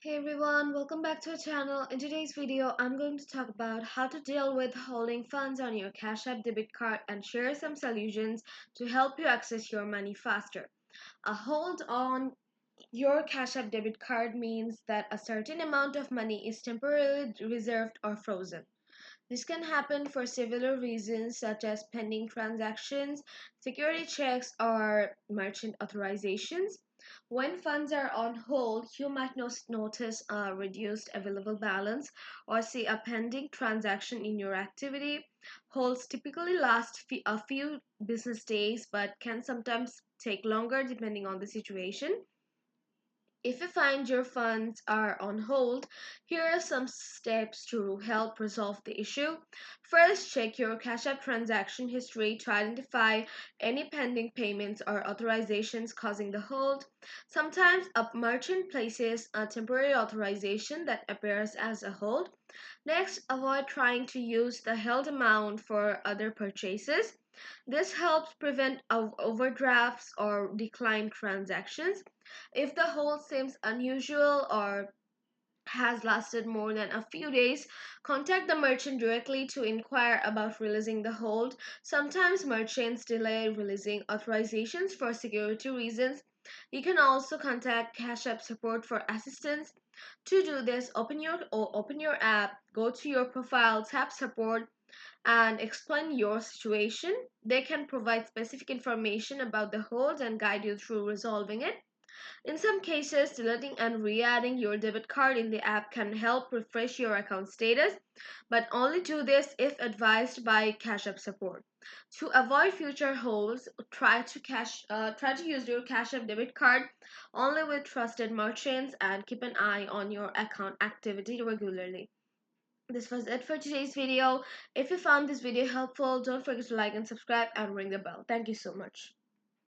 Hey everyone, welcome back to our channel. In today's video, I'm going to talk about how to deal with holding funds on your Cash App Debit Card and share some solutions to help you access your money faster. A hold on your Cash App Debit Card means that a certain amount of money is temporarily reserved or frozen. This can happen for several reasons such as pending transactions, security checks, or merchant authorizations. When funds are on hold, you might notice a reduced available balance or see a pending transaction in your activity. Holds typically last a few business days but can sometimes take longer depending on the situation. If you find your funds are on hold, here are some steps to help resolve the issue. First, check your Cash App transaction history to identify any pending payments or authorizations causing the hold. Sometimes a merchant places a temporary authorization that appears as a hold. Next, avoid trying to use the held amount for other purchases. This helps prevent overdrafts or declined transactions. If the hold seems unusual or has lasted more than a few days, contact the merchant directly to inquire about releasing the hold. Sometimes merchants delay releasing authorizations for security reasons. You can also contact Cash App support for assistance. To do this, open your app, go to your profile, tap support, and explain your situation. They can provide specific information about the hold and guide you through resolving it. In some cases, deleting and re-adding your debit card in the app can help refresh your account status, but only do this if advised by Cash App support. To avoid future holds, try to use your Cash App debit card only with trusted merchants and keep an eye on your account activity regularly. This was it for today's video. If you found this video helpful, don't forget to like and subscribe and ring the bell. Thank you so much.